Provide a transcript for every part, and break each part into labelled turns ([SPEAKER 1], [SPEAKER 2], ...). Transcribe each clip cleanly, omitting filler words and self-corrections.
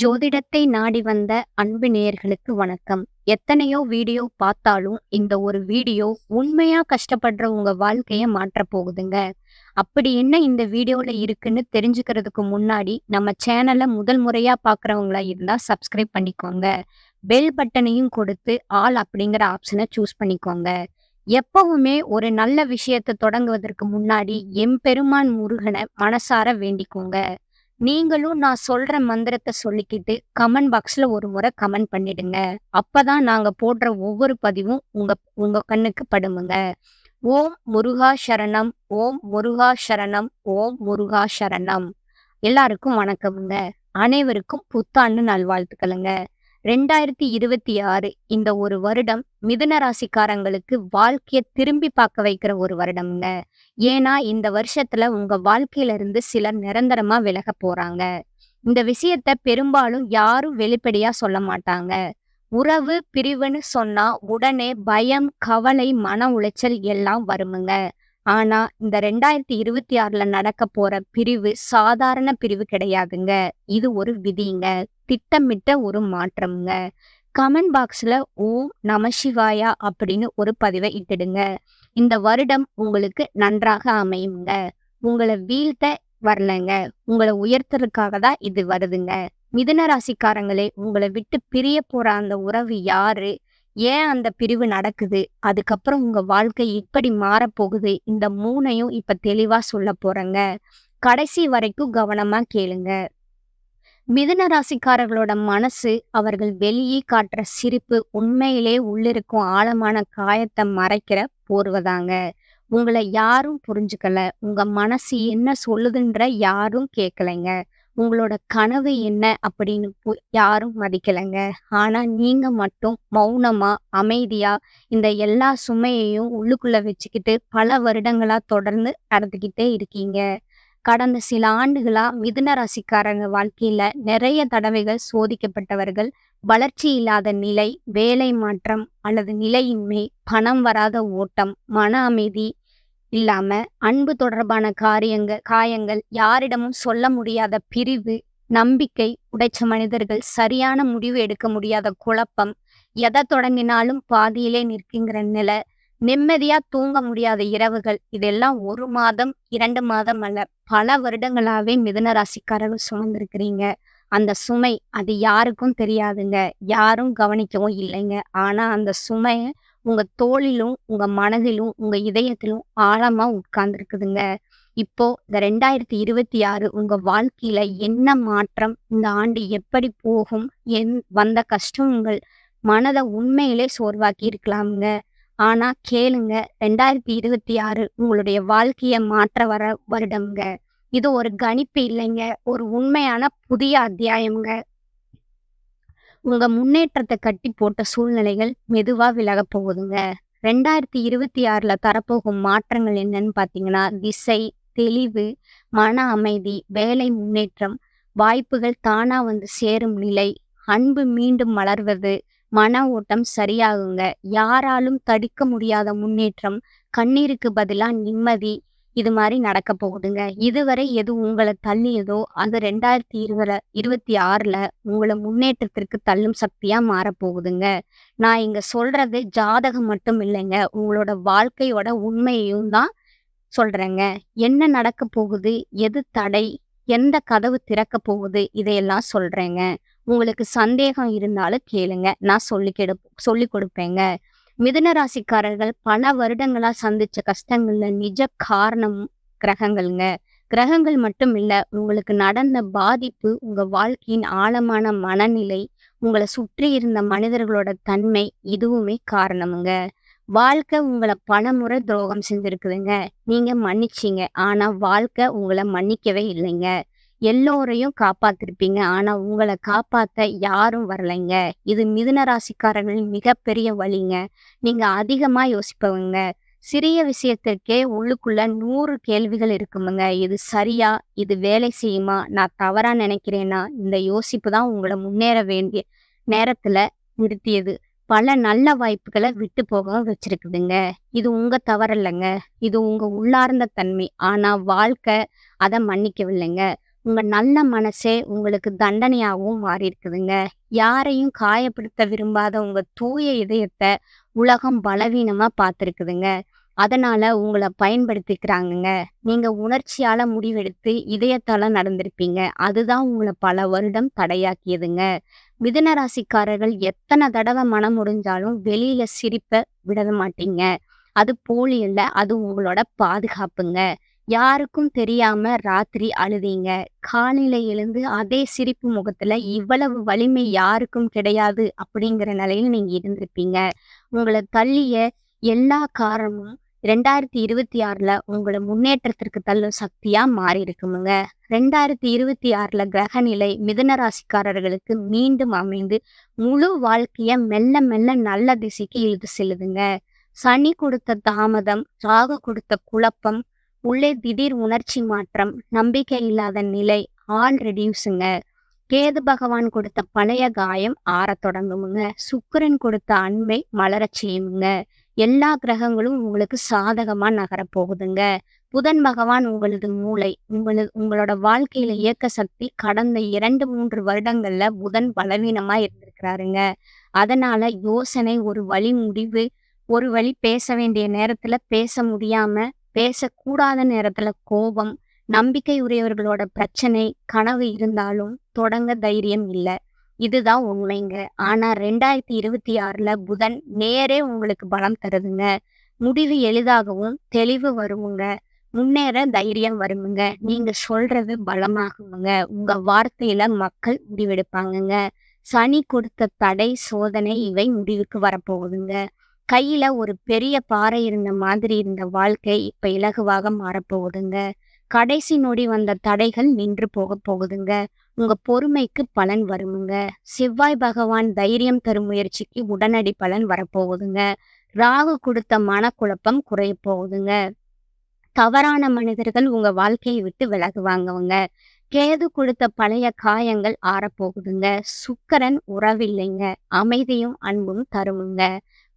[SPEAKER 1] ஜோதிடத்தை நாடி வந்த அன்பு நேயர்களுக்கு வணக்கம். எத்தனையோ வீடியோ பார்த்தாலும் இந்த ஒரு வீடியோ உண்மையா கஷ்டப்படுற உங்க வாழ்க்கைய மாற்றப் போகுதுங்க. அப்படி என்ன இந்த வீடியோல இருக்குன்னு தெரிஞ்சுக்கிறதுக்கு முன்னாடி நம்ம சேனலை முதல் முறையா பார்க்குறவங்களா இருந்தா சப்ஸ்கிரைப் பண்ணிக்கோங்க. பெல் பட்டனையும் கொடுத்து ஆல் அப்படிங்கிற ஆப்ஷனை சூஸ் பண்ணிக்கோங்க. எப்பவுமே ஒரு நல்ல விஷயத்தை தொடங்குவதற்கு முன்னாடி எம்பெருமான் முருகனை மனசார வேண்டிக்கோங்க. நீங்களும் நான் சொல்ற மந்திரத்தை சொல்லிக்கிட்டு கமெண்ட் பாக்ஸ்ல ஒரு முறை கமெண்ட் பண்ணிடுங்க. அப்பதான் நாங்க போடுற ஒவ்வொரு பதிவும் உங்க உங்க கண்ணுக்கு படுமுங்க. ஓம் முருகா சரணம், ஓம் முருகா சரணம், ஓம் முருகா சரணம். எல்லாருக்கும் வணக்கமுங்க. அனைவருக்கும் புத்தாண்டு நல்வாழ்த்துக்களுங்க. 2026 இந்த ஒரு வருடம் மிதுன ராசிக்காரங்களுக்கு வாழ்க்கைய திரும்பி பார்க்க வைக்கிற ஒரு வருடம்ங்க. ஏன்னா இந்த வருஷத்துல உங்க வாழ்க்கையில இருந்து சிலர் நிரந்தரமா விலக போறாங்க. இந்த விஷயத்த பெரும்பாலும் யாரும் வெளிப்படையா சொல்ல மாட்டாங்க. உறவு பிரிவுன்னு சொன்னா உடனே பயம், கவலை, மன உளைச்சல் எல்லாம் வருமுங்க. ஆனா இந்த 2026ல நடக்க போற பிரிவு சாதாரண பிரிவு கிடையாதுங்க. இது ஒரு விதிங்க. திட்டமிட்ட ஒரு மாற்றம்ங்க. கமெண்ட் பாக்ஸ்ல ஓம் நம சிவாயா அப்படின்னு ஒரு பதிவை இட்டுடுங்க. இந்த வருடம் உங்களுக்கு நன்றாக அமையுங்க. உங்களை வீழ்த்த வரலங்க, உங்களை உயர்த்துறதுக்காக தான் இது வருதுங்க. மிதுன ராசிக்காரங்களே, உங்களை விட்டு பிரிய போற அந்த உறவு யாரு, ஏன் அந்த பிரிவு நடக்குது, அதுக்கப்புறம் உங்க வாழ்க்கை எப்படி மாறப்போகுது, இந்த மூணையும் இப்ப தெளிவா சொல்ல போறேங்க. கடைசி வரைக்கும் கவனமா கேளுங்க. மிதுன ராசிக்காரர்களோட மனசு அவர்கள் வெளியே காட்டுற சிரிப்பு உண்மையிலே உள்ளிருக்கும் ஆழமான காயத்தை மறைக்கிற போர்வைதாங்க. உங்களை யாரும் புரிஞ்சுக்கல, உங்க மனசு என்ன சொல்லுதுன்ற யாரும் கேட்கலைங்க. உங்களோட கனவு என்ன அப்படின்னு யாரும் மதிக்கலைங்க. ஆனா நீங்க மட்டும் மௌனமா அமைதியா இந்த எல்லா சுமையையும் உள்ளுக்குள்ள வச்சுக்கிட்டு பல வருடங்களா தொடர்ந்து நடந்துக்கிட்டே இருக்கீங்க. கடந்த சில ஆண்டுகளா மிதுன ராசிக்காரங்க வாழ்க்கையில நிறைய தடவைகள் சோதிக்கப்பட்டவர்கள். வளர்ச்சி இல்லாத நிலை, வேலை மாற்றம் அல்லது நிலையின்மை, பணம் வராத ஓட்டம், மன அமைதி இல்லாம, அன்பு தொடர்பான காயங்கள், யாரிடமும் சொல்ல முடியாத பிரிவு, நம்பிக்கை உடைச்ச மனிதர்கள், சரியான முடிவு எடுக்க முடியாத குழப்பம், எதை தொடங்கினாலும் பாதியிலே நிற்கிங்கிற நிலை, நிம்மதியா தூங்க முடியாத இரவுகள், இதெல்லாம் 1 மாதம் 2 மாதம் அல்ல, பல வருடங்களாவே மிதுன ராசிக்காரர்கள் சுமந்திருக்கிறீங்க. அந்த சுமை அது யாருக்கும் தெரியாதுங்க. யாரும் கவனிக்கவும் இல்லைங்க. ஆனா அந்த சுமைய உங்க தோளிலும், உங்க மனதிலும், உங்க இதயத்திலும் ஆழமா உட்கார்ந்துருக்குதுங்க. இப்போ இந்த 2026 உங்க வாழ்க்கையில என்ன மாற்றம், இந்த ஆண்டு எப்படி போகும், வந்த கஷ்டம் உங்கள் மனத உண்மையிலே சோர்வாக்கி இருக்கலாம்ங்க. ஆனா கேளுங்க, 2026 உங்களுடைய வாழ்க்கைய மாற்ற வர வருடம்ங்க. இது ஒரு கணிப்பு இல்லைங்க. ஒரு உண்மையான புதிய அத்தியாயம்ங்க. உங்க முன்னேற்றத்தை கட்டி போட்ட சூழ்நிலைகள் மெதுவா விலகப் போகுதுங்க. 2026ல தரப்போகும் மாற்றங்கள் என்னன்னு பார்த்தீங்கன்னா, திசை, தெளிவு, மன அமைதி, வேலை முன்னேற்றம், வாய்ப்புகள் தானா வந்து சேரும் நிலை, அன்பு மீண்டும் மலர்வது, மன ஓட்டம் சரியாகுங்க. யாராலும் தடுக்க முடியாத முன்னேற்றம், கண்ணீருக்கு பதிலா நிம்மதி, இது மாதிரி நடக்க போகுதுங்க. இதுவரை எது உங்களை தள்ளியதோ அது 2026ல உங்களை முன்னேற்றத்திற்கு தள்ளும் சக்தியா மாறப்போகுதுங்க. நான் இங்க சொல்றது ஜாதகம் மட்டும் இல்லைங்க. உங்களோட வாழ்க்கையோட உண்மையையும் தான் சொல்றேங்க. என்ன நடக்க போகுது, எது தடை, எந்த கதவு திறக்க போகுது, இதையெல்லாம் சொல்றேங்க. உங்களுக்கு சந்தேகம் இருந்தாலும் கேளுங்க, நான் சொல்லி கொடுப்பேங்க. மிதுன ராசிக்காரர்கள் பல வருடங்களா சந்திச்ச கஷ்டங்கள்ல நிஜ காரணம் கிரகங்கள்ங்க. கிரகங்கள் மட்டும் இல்ல, உங்களுக்கு நடந்த பாதிப்பு, உங்க வாழ்க்கையின் ஆழமான மனநிலை, உங்களை சுற்றி இருந்த மனிதர்களோட தன்மை, இதுவுமே காரணமுங்க. வாழ்க்கை உங்களை பலமுறை துரோகம் செஞ்சிருக்குதுங்க. நீங்க மன்னிச்சீங்க, ஆனா வாழ்க்கை உங்களை மன்னிக்கவே இல்லைங்க. எல்லோரையும் காப்பாத்திருப்பீங்க, ஆனா உங்களை காப்பாத்த யாரும் வரலைங்க. இது மிதுன ராசிக்காரர்களின் மிகப்பெரிய வலிங்க. நீங்க அதிகமா யோசிப்பவங்க. சிறிய விஷயத்திற்கே உள்ளுக்குள்ள 100 கேள்விகள் இருக்குமுங்க. இது சரியா, இது வேலை செய்யுமா, நான் தவறா நினைக்கிறேனா, இந்த யோசிப்பு தான் உங்களை முன்னேற வேண்டிய நேரத்துல நிறுத்தியது. பல நல்ல வாய்ப்புகளை விட்டு போக வச்சிருக்குதுங்க. இது உங்க தவறில்லைங்க. இது உங்க உள்ளார்ந்த தன்மை. ஆனா வாழ்க்கை அதை மன்னிக்கவில்லைங்க. உங்க நல்ல மனசே உங்களுக்கு தண்டனையாவும் மாறியிருக்குதுங்க. யாரையும் காயப்படுத்த விரும்பாத உங்க தூய இதயத்த உலகம் பலவீனமா பார்த்திருக்குதுங்க. அதனால உங்கள பயன்படுத்திக்கிறாங்கங்க. நீங்க உணர்ச்சியால முடிவெடுத்து இதயத்தால நடந்திருப்பீங்க. அதுதான் உங்கள பல வருடம் தடையாக்கியதுங்க. மிதுன ராசிக்காரர்கள் எத்தன தடவ மனம் உடைஞ்சாலும் வெளியில சிரிப்ப விட மாட்டீங்க. அது போலி இல்ல. அது உங்களோட பாதுகாப்புங்க. யாருக்கும் தெரியாம ராத்திரி அழுதீங்க. காலையில எழுந்து அதே சிரிப்பு முகத்துல இவ்வளவு வலிமை யாருக்கும் கிடையாது அப்படிங்கிற நிலையில நீங்க இருந்திருப்பீங்க. உங்கள தள்ளிய எல்லா காரணமும் 2026ல உங்கள முன்னேற்றத்திற்கு தள்ளும் சக்தியா மாறியிருக்குமுங்க. 2026ல கிரகநிலை மிதுன ராசிக்காரர்களுக்கு மீண்டும் அமைந்து முழு வாழ்க்கைய மெல்ல மெல்ல நல்ல திசைக்கு இழுத்து செல்லுதுங்க. சனி கொடுத்த தாமதம், ராகு கொடுத்த குழப்பம், உள்ளே திடீர் உணர்ச்சி மாற்றம், நம்பிக்கை இல்லாத நிலை, ஆல் ரெடியூஸுங்க. கேது பகவான் கொடுத்த பழைய காயம் ஆறத் தொடங்குமுங்க. சுக்கிரன் கொடுத்த அன்பை மலரச் செய்யுமுங்க. எல்லா கிரகங்களும் உங்களுக்கு சாதகமா நகரப் போகுதுங்க. புதன் பகவான் உங்களது மூளை, உங்களோட வாழ்க்கையில இயக்க சக்தி கடந்த 2, 3 வருடங்கள்ல புதன் பலவீனமா இருந்திருக்கிறாருங்க. அதனால யோசனை ஒரு வழி முடிவு, ஒரு வழி பேச வேண்டிய நேரத்துல பேச முடியாம, பேசக்கூடாத நேரத்துல கோபம், நம்பிக்கை உடையவர்களோட பிரச்சனை, கனவு இருந்தாலும் தொடங்க தைரியம் இல்ல. இதுதான் உண்மைங்க. ஆனா 2026ல புதன் நேரே உங்களுக்கு பலம் தருதுங்க. முடிவு எளிதாகவும் தெளிவு வருமுங்க. முன்னேற தைரியம் வருமுங்க. நீங்க சொல்றது பலமாகுமுங்க. உங்க வார்த்தையில மக்கள் முடிவெடுப்பாங்கங்க. சனி கொடுத்த தடை, சோதனை இவை முடிவுக்கு வரப்போகுதுங்க. கையில ஒரு பெரிய பாறை இருந்த மாதிரி இருந்த வாழ்க்கை இப்ப இலகுவாக மாறப்போகுதுங்க. கடைசி நொடி வந்த தடைகள் நின்று போகப் போகுதுங்க. உங்க பொறுமைக்கு பலன் வருமுங்க. செவ்வாய் பகவான் தைரியம் தரும் முயற்சிக்கு உடனடி பலன் வரப்போகுதுங்க. ராகு கொடுத்த மனக்குழப்பம் குறையப் போகுதுங்க. தவறான மனிதர்கள் உங்க வாழ்க்கையை விட்டு விலகுவாங்கவங்க. கேது கொடுத்த பழைய காயங்கள் ஆறப்போகுதுங்க. சுக்கிரன் உறவில்லைங்க. அமைதியும் அன்பும் தருமுங்க.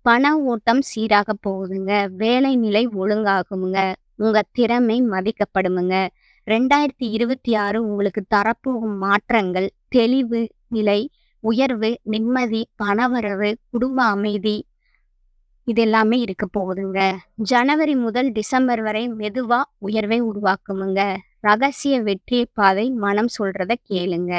[SPEAKER 1] பண ஓட்டம் சீராக போகுதுங்க. வேலை நிலை ஒழுங்காகுமுங்க. உங்க திறமை மதிக்கப்படுமுங்க. 2026 உங்களுக்கு தரப்போகும் மாற்றங்கள், தெளிவு, நிலை, உயர்வு, நிம்மதி, பணவரவு, குடும்ப அமைதி இது எல்லாமே இருக்க போகுதுங்க. ஜனவரி முதல் டிசம்பர் வரை மெதுவா உயர்வை உருவாக்குமுங்க. ரகசிய வெற்றி பாதை மனம் சொல்றத கேளுங்க.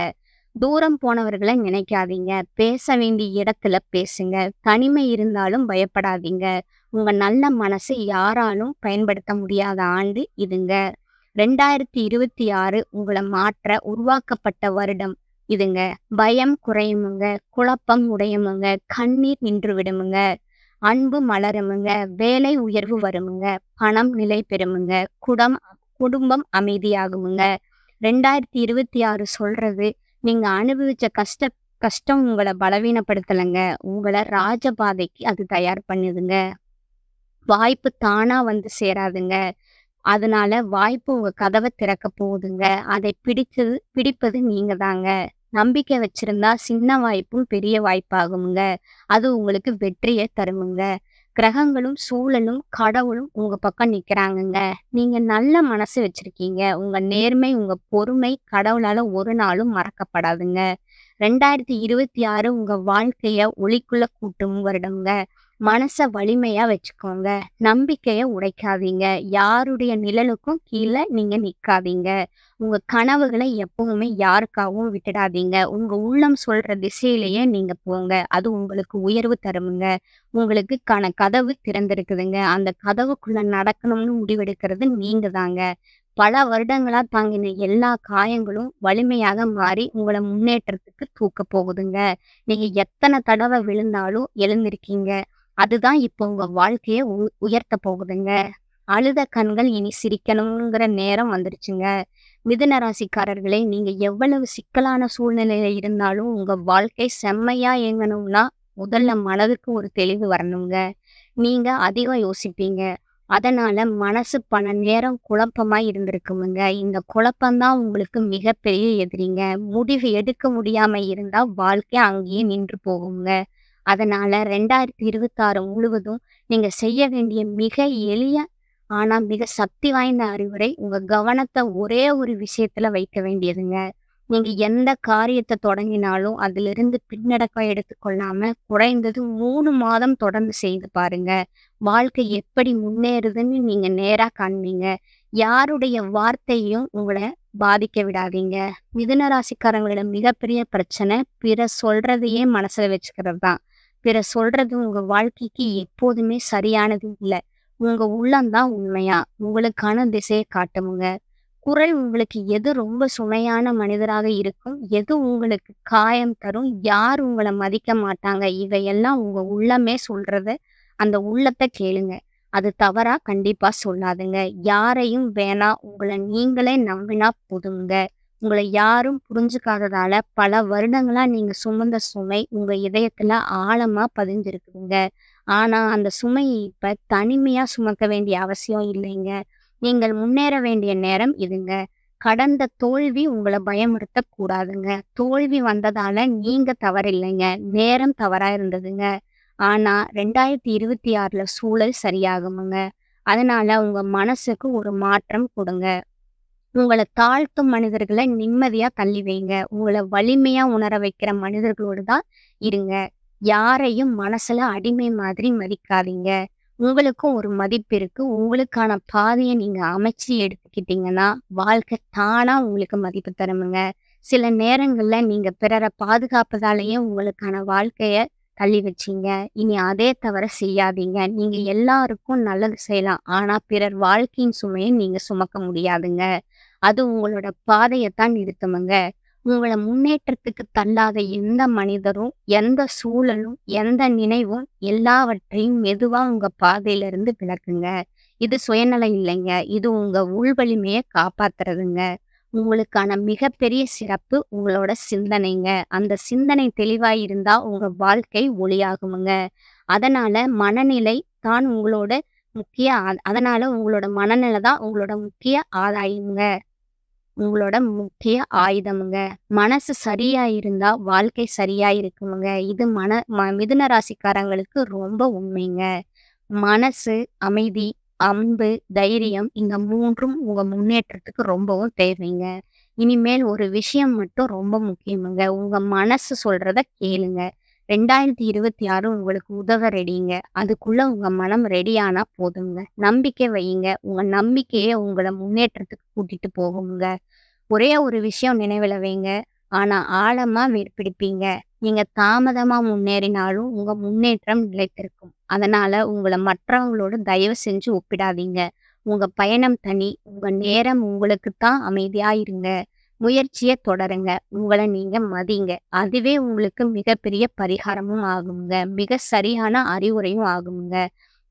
[SPEAKER 1] தூரம் போனவர்களை நினைக்காதீங்க. பேச வேண்டிய இடத்துல பேசுங்க. தனிமை இருந்தாலும் பயப்படாதீங்க. உங்க நல்ல மனசை யாராலும் பயன்படுத்த முடியாத ஆண்டு இதுங்க. 2026 உங்களை மாற்ற உருவாக்கப்பட்ட வருடம் இதுங்க. பயம் குறையுமுங்க. குழப்பம் உடையுமுங்க. கண்ணீர் நின்று விடுமுங்க. அன்பு மலருமுங்க. வேலை உயர்வு வருமுங்க. பணம் நிலை பெறுமுங்க. குடும்பம் அமைதியாகுமுங்க. 2026 சொல்றது நீங்க அனுபவிச்ச கஷ்டம் உங்கள பலவீனப்படுத்தலைங்க. உங்கள ராஜபாதைக்கு அது தயார் பண்ணுதுங்க. வாய்ப்பு தானா வந்து சேராதுங்க. அதனால வாய்ப்பு உங்க கதவை திறக்க போகுதுங்க. அதை பிடிப்பது நீங்க தாங்க. நம்பிக்கை வச்சிருந்தா சின்ன வாய்ப்பும் பெரிய வாய்ப்பாகுமுங்க. அது உங்களுக்கு வெற்றியை தருமுங்க. கிரகங்களும் சூழலும் கடவுளும் உங்க பக்கம் நிக்கிறாங்கங்க. நீங்க நல்ல மனசு வச்சிருக்கீங்க. உங்க நேர்மை, உங்க பொறுமை கடவுளால ஒரு நாளும் மறக்கப்படாதுங்க. 2026 உங்க வாழ்க்கைய ஒளிக்குள்ள கூட்டும் வருடங்க. மனச வலிமையா வச்சுக்கோங்க. நம்பிக்கைய உடைக்காதீங்க. யாருடைய நிழலுக்கும் கீழே நீங்க நிக்காதீங்க. உங்க கனவுகளை எப்பவுமே யாருக்காகவும் விட்டுடாதீங்க. உங்க உள்ளம் சொல்ற திசையிலேயே நீங்க போங்க. அது உங்களுக்கு உயர்வு தருமுங்க. உங்களுக்கு கதவு திறந்திருக்குதுங்க. அந்த கதவுக்குள்ள நடக்கணும்னு முடிவெடுக்கிறது நீங்க தாங்க. பல வருடங்களா தாங்கின எல்லா காயங்களும் வலிமையாக மாறி உங்களை முன்னேற்றத்துக்கு தூக்க போகுதுங்க. நீங்க எத்தனை தடவை விழுந்தாலும் எழுந்திருக்கீங்க. அதுதான் இப்போ உங்க வாழ்க்கைய உயர்த்த போகுதுங்க. அழுத கண்கள் இனி சிரிக்கணுங்கிற நேரம் வந்துருச்சுங்க. மிதுன ராசிக்காரர்களே, நீங்க எவ்வளவு சிக்கலான சூழ்நிலையில இருந்தாலும் உங்க வாழ்க்கை செம்மையா இயங்கணும்னா முதல்ல மனதுக்கு ஒரு தெளிவு வரணுங்க. நீங்க அதிகம் யோசிப்பீங்க. அதனால மனசு பல நேரம் குழப்பமா இருந்திருக்குமுங்க. இந்த குழப்பம்தான் உங்களுக்கு மிகப்பெரிய எதிரிங்க. முடிவு எடுக்க முடியாம இருந்தா வாழ்க்கை அங்கேயே நின்று போகுங்க. அதனால 2026 முழுவதும் நீங்க செய்ய வேண்டிய மிக எளிய ஆனா மிக சக்தி வாய்ந்த அறிவுரை, உங்க கவனத்த ஒரே ஒரு விஷயத்துல வைக்க வேண்டியதுங்க. நீங்க எந்த காரியத்த தொடங்கினாலும் அதிலிருந்து பின்னடக்கம் எடுத்துக்கொள்ளாம, குறைந்தது 3 மாதம் தொடர்ந்து செய்து பாருங்க. வாழ்க்கை எப்படி முன்னேறுதுன்னு நீங்க நேரா காண்பீங்க. யாருடைய வார்த்தையும் உங்கள பாதிக்க விடாதீங்க. மிதுன ராசிக்காரங்களோட மிகப்பெரிய பிரச்சனை, பிறர் சொல்றதையே மனசுல வச்சுக்கிறது தான். பிறர் சொல்றது உங்க வாழ்க்கைக்கு எப்போதுமே சரியானது இல்ல. உங்க உள்ளம் தான் உண்மையா, உங்களுக்கான திசைய காட்டுமுங்க. குரல் உங்களுக்கு எது ரொம்ப சுமையான மனிதராக இருக்கும், எது உங்களுக்கு காயம் தரும், யார் உங்கள மதிக்க மாட்டாங்க, இவையெல்லாம் உங்க உள்ளமே சொல்றத, அந்த உள்ளத்த கேளுங்க. அது தவறா கண்டிப்பா சொல்லாதுங்க. யாரையும் வேணாம், உங்கள நீங்களே நம்பினா போதுங்க. உங்கள யாரும் புரிஞ்சுக்காததால பல வருடங்களா நீங்க சுமந்த சுமை உங்க இதயத்துல ஆழமா பதிஞ்சிருக்குதுங்க. ஆனா அந்த சுமைய இப்ப தனிமையா சுமக்க வேண்டிய அவசியம் இல்லைங்க. நீங்கள் முன்னேற வேண்டிய நேரம் இதுங்க. கடந்த தோல்வி உங்கள பயமுறுத்தக் கூடாதுங்க. தோல்வி வந்ததால நீங்க தவறில்லைங்க. நேரம் தவறா இருந்ததுங்க. ஆனா 2026ல சூழல் சரியாகுமுங்க. அதனால உங்க மனசுக்கு ஒரு மாற்றம் குடுங்க. உங்கள தாழ்த்தும் மனிதர்கள நிம்மதியா தள்ளி வைங்க. உங்கள வலிமையா உணர வைக்கிற மனிதர்களோடு தான் இருங்க. யாரையும் மனசுல அடிமை மாதிரி மதிக்காதீங்க. உங்களுக்கும் ஒரு மதிப்பு இருக்கு. உங்களுக்கான பாதைய நீங்க அமைச்சு எடுத்துக்கிட்டீங்கன்னா, வாழ்க்கை தானா உங்களுக்கு மதிப்பு தருமுங்க. சில நேரங்கள்ல நீங்க பிறர பாதுகாப்பதாலேயே உங்களுக்கான வாழ்க்கைய தள்ளி வச்சீங்க. இனி அதே தவற செய்யாதீங்க. நீங்க எல்லாருக்கும் நல்லது செய்யலாம். ஆனா பிறர் வாழ்க்கையின் சுமைய நீங்க சுமக்க முடியாதுங்க. அது உங்களோட பாதையத்தான் நிறுத்துமுங்க. உங்கள முன்னேற்றத்துக்கு தள்ளாத எந்த மனிதரும், எந்த சூழலும், எந்த நினைவும் எல்லாவற்றையும் மெதுவா உங்க பாதையிலிருந்து விலக்குங்க. இது சுயநலம் இல்லைங்க. இது உங்க உள் வலிமைய காப்பாத்துறதுங்க. உங்களுக்கான மிகப்பெரிய சிறப்பு உங்களோட சிந்தனைங்க. அந்த சிந்தனை தெளிவா இருந்தா உங்க வாழ்க்கை ஒளியாகுமுங்க. அதனால மனநிலை தான் உங்களோட அதனால உங்களோட மனநிலை தான் உங்களோட முக்கிய ஆதாயம்ங்க. உங்களோட முக்கிய ஆயுதம்ங்க. மனசு சரியா இருந்தா வாழ்க்கை சரியா இருக்குமுங்க. இது மிதுன ராசிக்காரங்களுக்கு ரொம்ப உண்மைங்க. மனசு, அமைதி, அன்பு, தைரியம் இந்த 3ம் உங்க முன்னேற்றத்துக்கு ரொம்பவும் தேவைங்க. இனிமேல் ஒரு விஷயம் மட்டும் ரொம்ப முக்கியமுங்க. உங்க மனசு சொல்றத கேளுங்க. 2026 உங்களுக்கு உதவ ரெடிங்க. அதுக்குள்ள உங்க மனம் ரெடியானா போதுங்க. நம்பிக்கை வையுங்க. உங்க நம்பிக்கையே உங்கள முன்னேற்றத்துக்கு கூட்டிட்டு போகுங்க. ஒரே ஒரு விஷயம் நினைவில வைங்க. ஆனா ஆழமா வேர் பிடிப்பீங்க. நீங்க தாமதமா முன்னேறினாலும் உங்க முன்னேற்றம் நிலைத்திருக்கும். அதனால உங்கள மற்றவங்களோட தயவு செஞ்சு ஒப்பிடாதீங்க. உங்க பயணம் தனி. உங்க நேரம் உங்களுக்கு தான். அமைதியா இருங்க. முயற்சிய தொடருங்க. உங்கள நீங்க மதிங்க. அதுவே உங்களுக்கு மிகப்பெரிய பரிகாரமும் ஆகுங்க. மிக சரியான அறிவுரையும் ஆகுங்க.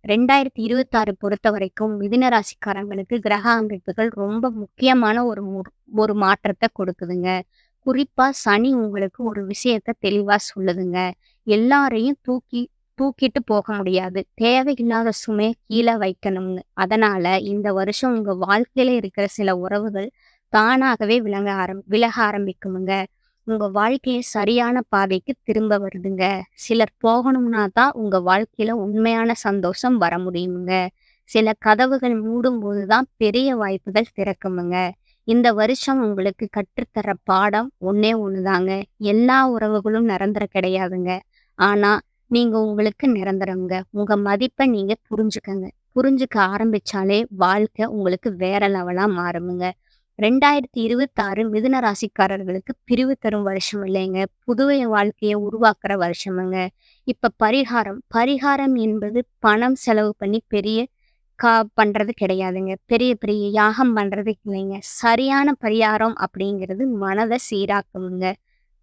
[SPEAKER 1] 2026 பொறுத்தவரைக்கும் மிதுன ராசிக்காரங்களுக்கு கிரக அமைப்புகள் ரொம்ப முக்கியமான ஒரு மாற்றத்த கொடுக்குதுங்க. குறிப்பா சனி உங்களுக்கு ஒரு விஷயத்த தெளிவா சொல்லுதுங்க. எல்லாரையும் தூக்கிட்டு போக முடியாது. தேவையில்லாத சுமைய கீழ வைக்கணும்னு. அதனால இந்த வருஷம் உங்க வாழ்க்கையில இருக்கிற சில உறவுகள் தானாகவே விலக ஆரம்பிக்குமுங்க. உங்க வாழ்க்கைய சரியான பாதைக்கு திரும்ப வருதுங்க. சிலர் போகணும்னா தான் உங்க வாழ்க்கையில உண்மையான சந்தோஷம் வர முடியுமுங்க. சில கதவுகள் மூடும்போது தான் பெரிய வாய்ப்புகள் திறக்குமுங்க. இந்த வருஷம் உங்களுக்கு கற்றுத்தர பாடம் ஒண்ணே ஒண்ணுதாங்க. எல்லா உறவுகளும் நிரந்தரம் கிடையாதுங்க. ஆனா, நீங்க உங்களுக்கு நிரந்தரம்ங்க. உங்க மதிப்ப நீங்க புரிஞ்சுக்கங்க. புரிஞ்சுக்க ஆரம்பிச்சாலே வாழ்க்கை உங்களுக்கு வேற லெவலா மாறுமுங்க. 2026 மிதுன ராசிக்காரர்களுக்கு பிரிவு தரும் வருஷம் இல்லைங்க. புதுய வாழ்க்கைய உருவாக்குற வருஷமுங்க. இப்ப பரிகாரம். பரிகாரம் என்பது பணம் செலவு பண்ணி பெரிய பண்றது கிடையாதுங்க. பெரிய பெரிய யாகம் பண்றது இல்லைங்க. சரியான பரிகாரம் அப்படிங்கிறது மனத சீராக்குமுங்க.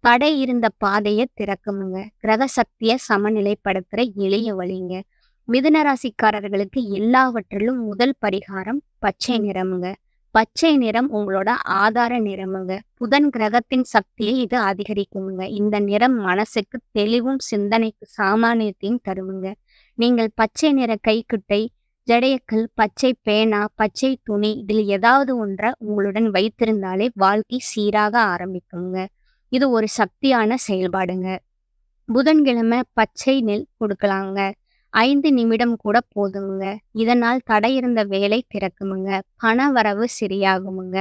[SPEAKER 1] தடை இருந்த பாதைய திறக்குமுங்க. கிரக சக்திய சமநிலைப்படுத்துற எளிய வழிங்க. மிதுன ராசிக்காரர்களுக்கு எல்லாவற்றிலும் முதல் பரிகாரம் பச்சை நிறமுங்க. பச்சை நிறம் உங்களோட ஆதார நிறமுங்க. புதன் கிரகத்தின் சக்தியை இது அதிகரிக்குமுங்க. இந்த நிறம் மனசுக்கு தெளிவும் சிந்தனைக்கு சாமானியத்தையும் தருமுங்க. நீங்கள் பச்சை நிற கைக்குட்டை, ஜடையக்கல், பச்சை பேனா, பச்சை துணி இதில் ஏதாவது ஒன்ற உங்களுடன் வைத்திருந்தாலே வாழ்க்கை சீராக ஆரம்பிக்குங்க. இது ஒரு சக்தியான செயல்பாடுங்க. புதன்கிழமை பச்சை நெல் கொடுக்கலாங்க. 5 நிமிடம் கூட போதுமுங்க. இதனால் தடை இருந்த வேலை திறக்குமுங்க. பண வரவு சரியாகுமுங்க.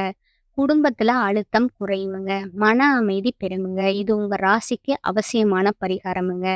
[SPEAKER 1] குடும்பத்துல அழுத்தம் குறையுமுங்க. மன அமைதி பெறுமுங்க. இது உங்க ராசிக்கு அவசியமான பரிகாரமுங்க.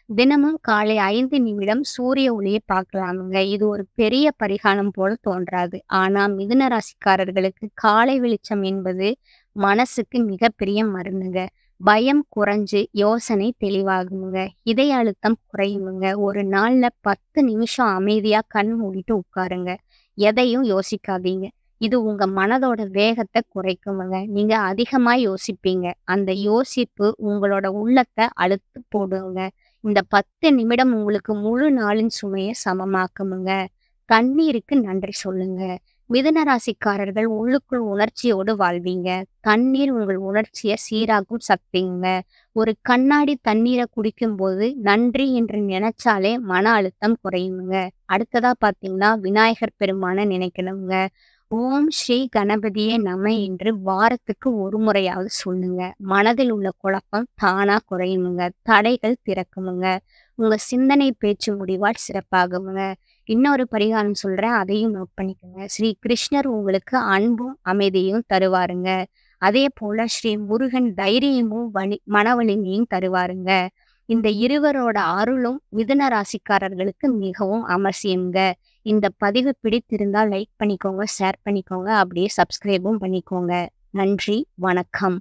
[SPEAKER 1] தினமும் காலை 5 நிமிடம் சூரிய ஒளியை பார்க்கலாமுங்க. இது ஒரு பெரிய பரிகாரம் போல தோன்றாது. ஆனா மிதுன ராசிக்காரர்களுக்கு காலை வெளிச்சம் என்பது மனசுக்கு மிகப்பெரிய மருந்துங்க. பயம் குறைஞ்சு யோசனை தெளிவாகுமுங்க. இதய அழுத்தம் குறையுமுங்க. ஒரு நாள்ல 10 நிமிஷம் அமைதியா கண் மூடிட்டு உட்காருங்க. எதையும் யோசிக்காதீங்க. இது உங்க மனதோட வேகத்தை குறைக்குமுங்க. நீங்க அதிகமா யோசிப்பீங்க. அந்த யோசிப்பு உங்களோட உள்ளத்தை அழுத்து போடுங்க. இந்த 10 நிமிடம் உங்களுக்கு முழு நாளின் சுமையை சமமாக்குமுங்க. தண்ணீருக்கு நன்றி சொல்லுங்க. மிதுன ராசிக்காரர்கள் உள்ளுக்குள் உணர்ச்சியோடு வாழ்வீங்க. தண்ணீர் உங்கள் உணர்ச்சியை சீராக்கும் சக்திங்க. ஒரு கண்ணாடி தண்ணீரை குடிக்கும்போது நன்றி என்று நினைச்சாலே மன அழுத்தம் குறையுங்க. அடுத்ததா பாத்தீங்கன்னா விநாயகர் பெருமானை நினைக்கணுங்க. ஓம் ஸ்ரீ கணபதியே நம என்று வாரத்துக்கு ஒரு முறையாவது சொல்லுங்க. மனதில் உள்ள குழப்பம் தானா குறையுமுங்க. தடைகள் திறக்குமுங்க. உங்க சிந்தனை பேச்சு முடிவால் சிறப்பாகுமுங்க. இன்னொரு பரிகாரம் சொல்றேன், அதையும் நோட் பண்ணிக்கோங்க. ஸ்ரீ கிருஷ்ணர் உங்களுக்கு அன்பும் அமைதியும் தருவாருங்க. அதே போல ஸ்ரீ முருகன் தைரியமும் மன வலிமையும் தருவாருங்க. இந்த இருவரோட அருளும் மிதுன ராசிக்காரர்களுக்கு மிகவும் அவசியம்ங்க. இந்த பதிவு பிடித்திருந்தால் லைக் பண்ணிக்கோங்க, ஷேர் பண்ணிக்கோங்க, அப்படியே சப்ஸ்கிரைபும் பண்ணிக்கோங்க. நன்றி, வணக்கம்.